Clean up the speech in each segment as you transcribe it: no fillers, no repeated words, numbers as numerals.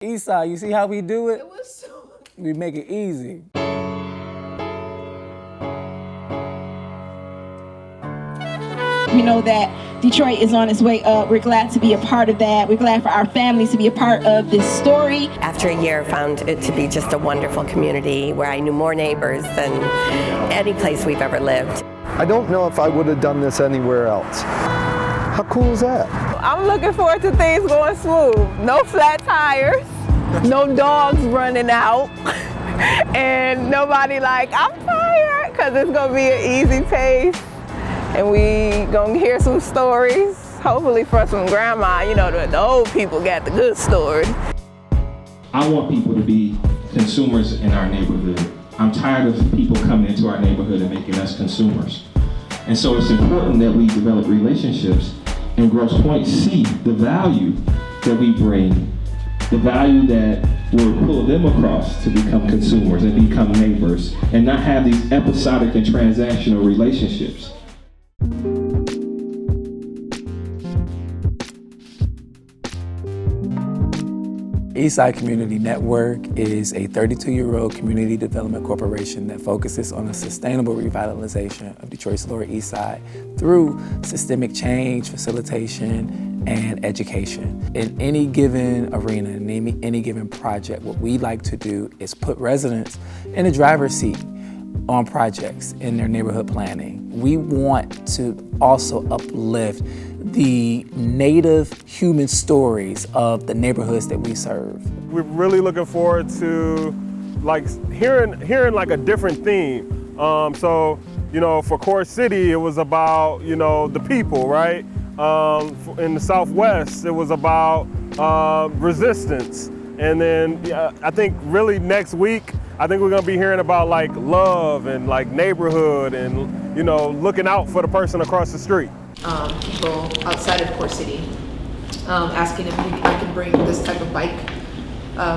Eastside, you see how we do it? It was so... We make it easy. We know that Detroit is on its way up. We're glad to be a part of that. We're glad for our families to be a part of this story. After a year, I found it to be just a wonderful community where I knew more neighbors than any place we've ever lived. I don't know if I would have done this anywhere else. How cool is that? I'm looking forward to things going smooth. No flat tires, no dogs running out, and nobody like, I'm tired, because it's going to be an easy pace. And we going to hear some stories, hopefully from some grandma. You know, the old people got the good stories. I want people to be consumers in our neighborhood. I'm tired of people coming into our neighborhood and making us consumers. And so it's important that we develop relationships and Grosse Pointe see the value that we bring, the value that will pull them across to become consumers and become neighbors and not have these episodic and transactional relationships. Eastside Community Network is a 32-year-old community development corporation that focuses on the sustainable revitalization of Detroit's Lower East Side through systemic change, facilitation, and education. In any given arena, in any given project, what we like to do is put residents in the driver's seat on projects in their neighborhood planning. We want to also uplift the native human stories of the neighborhoods that we serve. We're really looking forward to like hearing like a different theme. So, you know, for Core City, it was about, you know, the people, right? In the Southwest, it was about resistance. And then I think really next week, I think we're gonna be hearing about like love and like neighborhood and, you know, looking out for the person across the street. People outside of Core City asking if I can bring this type of bike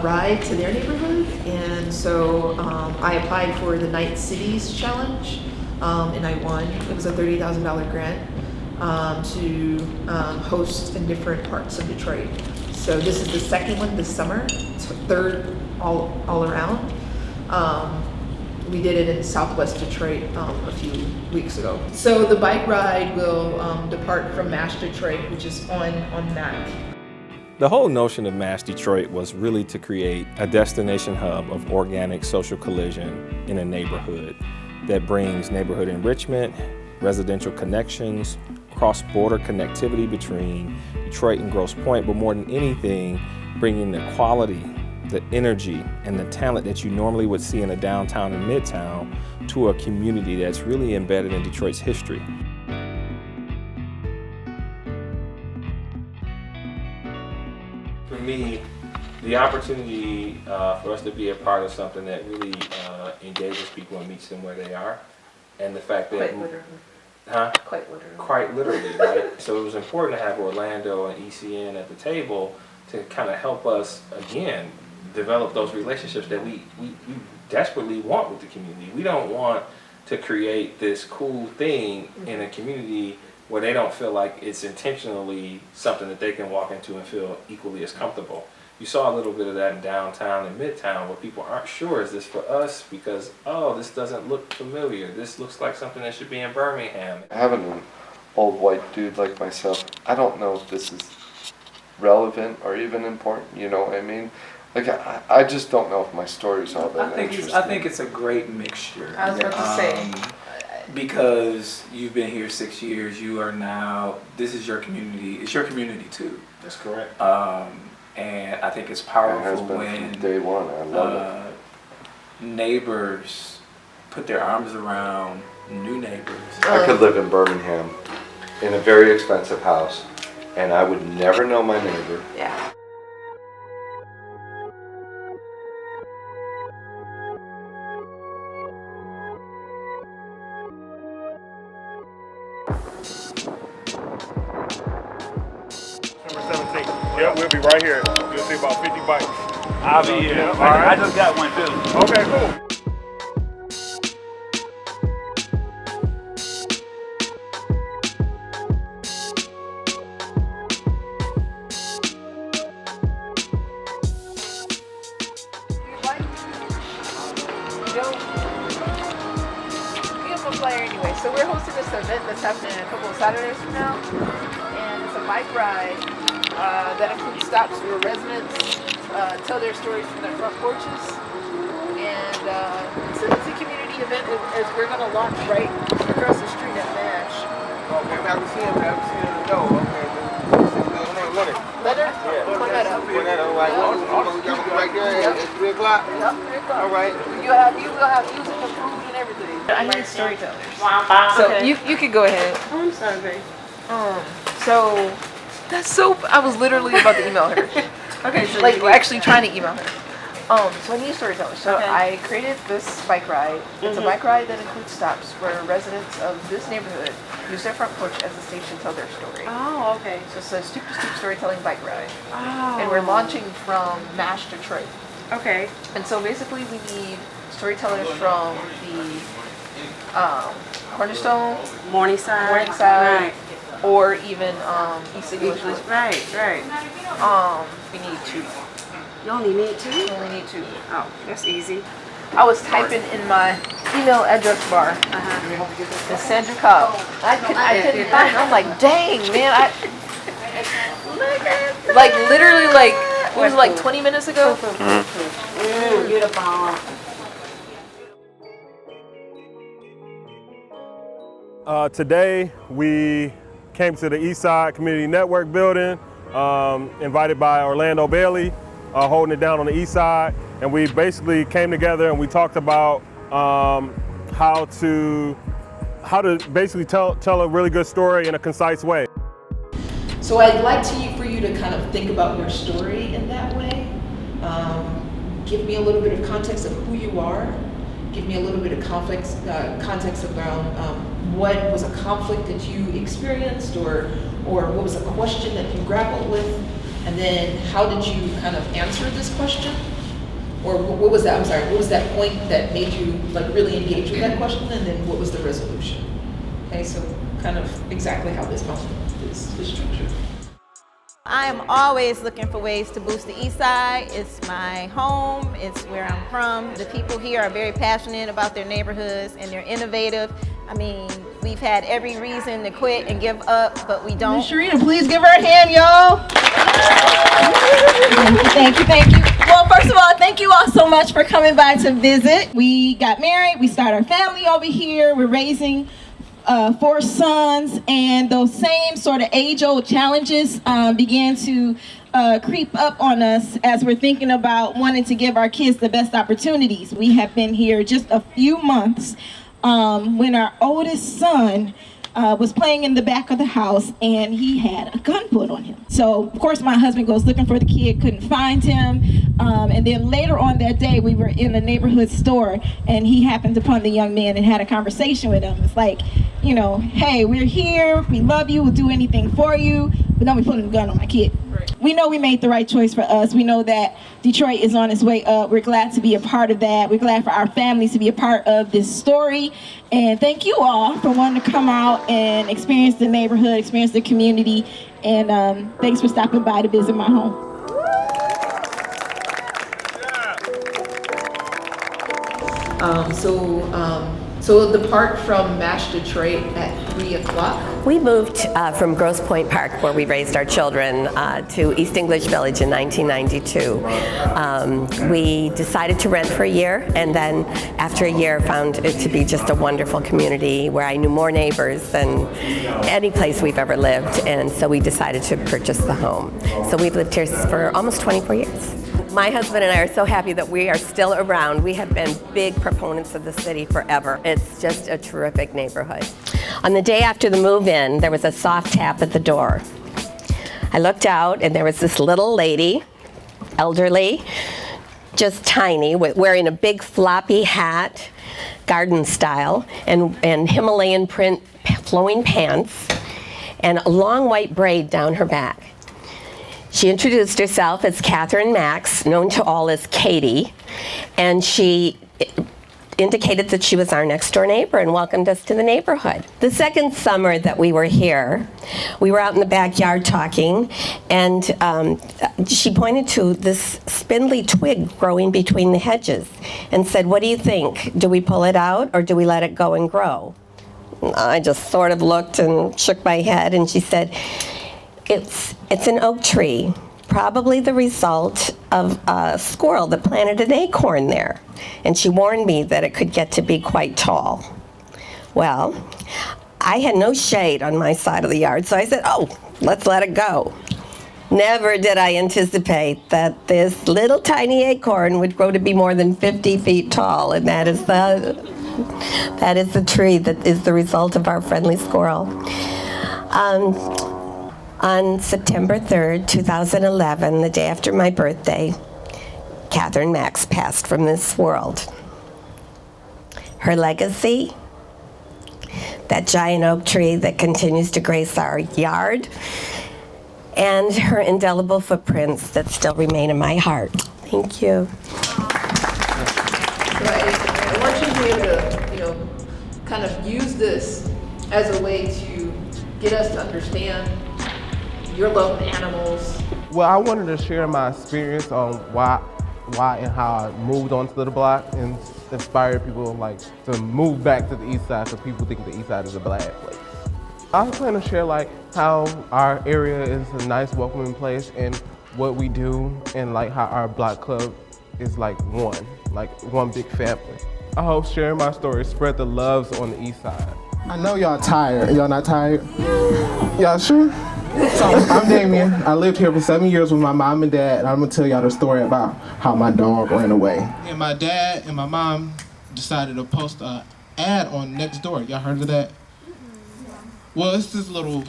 ride to their neighborhood. And so I applied for the Night Cities Challenge and I won. It was a $30,000 grant to host in different parts of Detroit. So this is the second one this summer, it's the third all around. We did it in Southwest Detroit a few weeks ago. So the bike ride will depart from Mash Detroit, which is on Mac. The whole notion of Mash Detroit was really to create a destination hub of organic social collision in a neighborhood that brings neighborhood enrichment, residential connections, cross-border connectivity between Detroit and Grosse Pointe, but more than anything, bringing the quality, the energy, and the talent that you normally would see in a downtown and midtown to a community that's really embedded in Detroit's history. For me, the opportunity for us to be a part of something that really engages people and meets them where they are, and the fact that Quite literally. Quite literally. Quite literally, right? So it was important to have Orlando and ECN at the table to kind of help us, again, develop those relationships that we desperately want with the community. We don't want to create this cool thing in a community where they don't feel like it's intentionally something that they can walk into and feel equally as comfortable. You saw a little bit of that in downtown and midtown where people aren't sure, is this for us? Because, oh, this doesn't look familiar. This looks like something that should be in Birmingham. Having an old white dude like myself, I don't know if this is relevant or even important, you know what I mean? Like, I just don't know if my story's all that interesting. I think it's a great mixture. I was about to say. Because you've been here 6 years, you are now, this is your community, it's your community too. That's correct. And I think it's powerful when from day one. I love it. Neighbors put their arms around new neighbors. I could live in Birmingham in a very expensive house and I would never know my neighbor. Yeah. Number 17. Yeah, we'll be right here. You'll see about 50 bikes. I'll be here. Yeah, all right. I just got one too. Okay, cool. flyer anyway. So we're hosting this event that's happening a couple of Saturdays from now, and it's a bike ride that includes stops where residents tell their stories from their front porches. And it's a community event as we're going to launch right across the street at MASH. Okay, I can see him the door. Okay. Leonard? Yeah. Put that up. Put that up. Like, right there at 3 o'clock? Yep, 3 o'clock. All right. You will have music and food and everything. I need storytellers. So you can go ahead. I'm sorry, babe. So that's so. I was literally about to email her. Okay, so like we're actually trying to email her. So I need storytellers. So Okay. I created this bike ride. It's a bike ride that includes stops where residents of this neighborhood use their front porch as a stage to tell their story. Oh, okay. So it's a stoop to stoop storytelling bike ride. Oh. And we're launching from MASH Detroit. Okay. And so basically we need storytellers from the Cornerstone, Morningside. Morningside, or even East English. Right. We need 2. You only need 2? We only need 2. Oh, that's easy. I was typing in my email address bar. It's Sandra Cobb. I couldn't find it. I'm like, dang, man. Like literally, like it was like 20 minutes ago. Beautiful. Today we came to the Eastside Community Network building, invited by Orlando Bailey, holding it down on the East Side, and we basically came together and we talked about how to basically tell a really good story in a concise way. So I'd like for you to kind of think about your story in that way. Give me a little bit of context of who you are. Give me a little bit of context around what was a conflict that you experienced, or what was a question that you grappled with, and then how did you kind of answer this question? Or what was that? I'm sorry. What was that point that made you like really engage with that question, and then what was the resolution? Okay, so kind of exactly how this moment is structured. I am always looking for ways to boost the East Side. It's my home, it's where I'm from. The people here are very passionate about their neighborhoods and they're innovative. I mean, we've had every reason to quit and give up, but we don't. Sharita, please give her a hand, y'all. Thank you. Well, first of all, thank you all so much for coming by to visit. We got married, we started our family over here. We're raising 4 sons, and those same sort of age-old challenges began to creep up on us as we're thinking about wanting to give our kids the best opportunities. We have been here just a few months when our oldest son was playing in the back of the house and he had a gun put on him. So of course my husband goes looking for the kid, couldn't find him, and then later on that day we were in a neighborhood store and he happened upon the young man and had a conversation with him. It's like, you know, hey, we're here, we love you, we'll do anything for you, but don't be putting a gun on my kid. We know we made the right choice for us. We know that Detroit is on its way up. We're glad to be a part of that. We're glad for our families to be a part of this story. And thank you all for wanting to come out and experience the neighborhood, experience the community. And thanks for stopping by to visit my home. So depart from MASH Detroit at 3 o'clock. We moved from Grosse Pointe Park, where we raised our children, to East English Village in 1992. We decided to rent for a year, and then after a year found it to be just a wonderful community where I knew more neighbors than any place we've ever lived, and so we decided to purchase the home. So we've lived here for almost 24 years. My husband and I are so happy that we are still around. We have been big proponents of the city forever. It's just a terrific neighborhood. On the day after the move-in, there was a soft tap at the door. I looked out and there was this little lady, elderly, just tiny, wearing a big floppy hat, garden style, and Himalayan print flowing pants, and a long white braid down her back. She introduced herself as Catherine Max, known to all as Katie, and she indicated that she was our next door neighbor and welcomed us to the neighborhood. The second summer that we were here, we were out in the backyard talking, and she pointed to this spindly twig growing between the hedges and said, "What do you think? Do we pull it out or do we let it go and grow?" I just sort of looked and shook my head, and she said, it's an oak tree, probably the result of a squirrel that planted an acorn there. And she warned me that it could get to be quite tall. Well, I had no shade on my side of the yard, so I said, oh, let's let it go. Never did I anticipate that this little tiny acorn would grow to be more than 50 feet tall, and that is the tree that is the result of our friendly squirrel. On September 3rd, 2011, the day after my birthday, Catherine Max passed from this world. Her legacy, that giant oak tree that continues to grace our yard, and her indelible footprints that still remain in my heart. Thank you. I want you to be able to, kind of use this as a way to get us to understand your love of animals. Well, I wanted to share my experience on why and how I moved onto the block and inspire people to move back to the east side, so people think the east side is a bad place. I plan to share how our area is a nice, welcoming place, and what we do, and how our block club is one big family. I hope sharing my story spread the loves on the east side. I know y'all tired. Y'all not tired? Y'all sure? So I'm Damien. I lived here for 7 years with my mom and dad, and I'm gonna tell y'all the story about how my dog ran away. And my dad and my mom decided to post an ad on Nextdoor. Y'all heard of that? Well, it's this little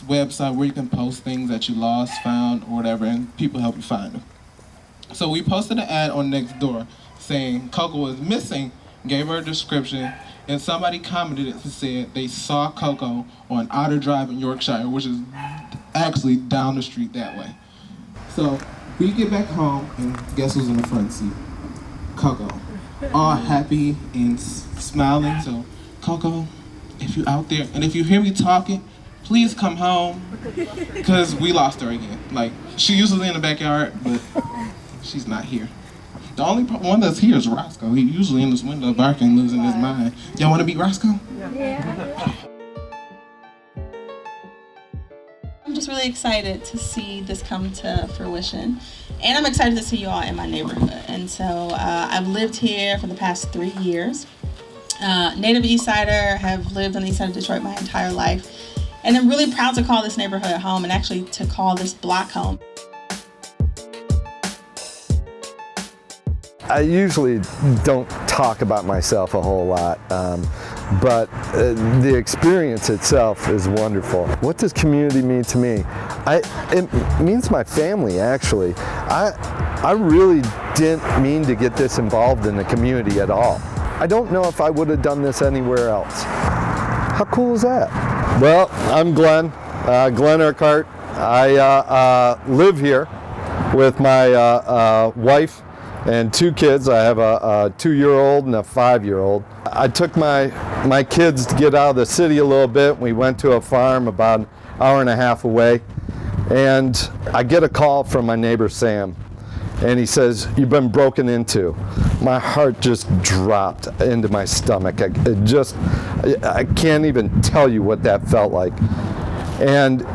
website where you can post things that you lost, found, or whatever, and people help you find them. So we posted an ad on Nextdoor saying Coco was missing, gave her a description, and somebody commented it and said they saw Coco on Otter Drive in Yorkshire, which is actually down the street that way. So we get back home, and guess who's in the front seat? Coco. All happy and smiling. So, Coco, if you're out there, and if you hear me talking, please come home, because we lost her again. She usually in the backyard, but she's not here. The only one that's here is Roscoe. He usually in this window barking, losing his mind. Y'all want to meet Roscoe? Yeah. I'm just really excited to see this come to fruition. And I'm excited to see you all in my neighborhood. And so I've lived here for the past 3 years. Native East Sider, have lived on the east side of Detroit my entire life. And I'm really proud to call this neighborhood home, and actually to call this block home. I usually don't talk about myself a whole lot, but the experience itself is wonderful. What does community mean to me? It means my family, actually. I really didn't mean to get this involved in the community at all. I don't know if I would have done this anywhere else. How cool is that? Well, I'm Glenn Urquhart. I live here with my wife and 2 kids. I have a 2-year-old and a 5-year-old. I took my kids to get out of the city a little bit. We went to a farm about an hour and a half away, and I get a call from my neighbor Sam, and he says, "You've been broken into." My heart just dropped into my stomach. I can't even tell you what that felt like. And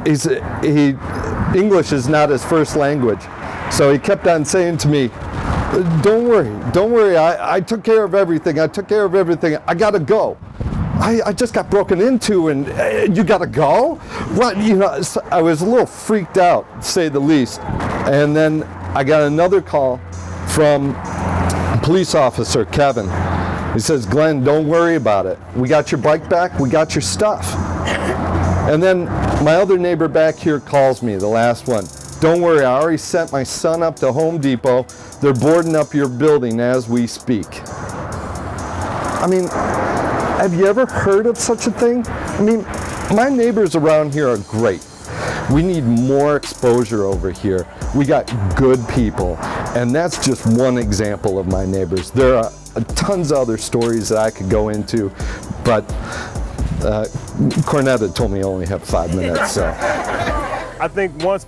English is not his first language, so he kept on saying to me, don't worry, I took care of everything, I gotta go. I just got broken into, and you gotta go? What, I was a little freaked out, to say the least. And then I got another call from police officer Kevin. He says, "Glenn, don't worry about it. We got your bike back, we got your stuff." And then my other neighbor back here calls me, the last one. "Don't worry, I already sent my son up to Home Depot. They're boarding up your building as we speak." I mean, have you ever heard of such a thing? I mean, my neighbors around here are great. We need more exposure over here. We got good people, and that's just one example of my neighbors. There are tons of other stories that I could go into, but Cornetta told me I only have 5 minutes, so. I think once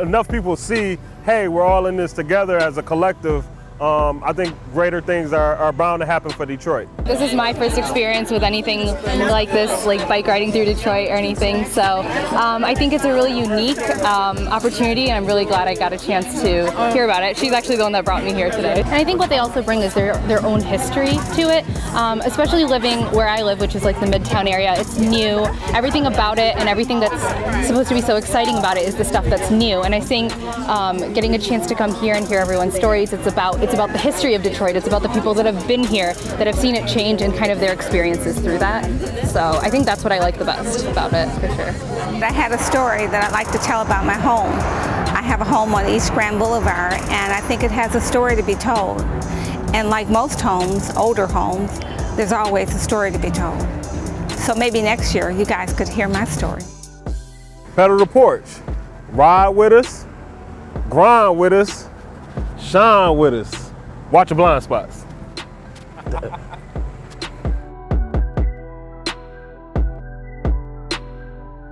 enough people see, hey, we're all in this together as a collective, I think greater things are bound to happen for Detroit. This is my first experience with anything like this, like bike riding through Detroit or anything. So I think it's a really unique opportunity, and I'm really glad I got a chance to hear about it. She's actually the one that brought me here today. And I think what they also bring is their own history to it, especially living where I live, which is like the Midtown area. It's new. Everything about it and everything that's supposed to be so exciting about it is the stuff that's new. And I think getting a chance to come here and hear everyone's stories, it's about the history of Detroit. It's about the people that have been here, that have seen it change, and kind of their experiences through that. So I think that's what I like the best about it, for sure. I had a story that I'd like to tell about my home. I have a home on East Grand Boulevard, and I think it has a story to be told. And like most homes, older homes, there's always a story to be told. So maybe next year you guys could hear my story. Pedal the porch. Ride with us, grind with us, shine with us. Watch your blind spots.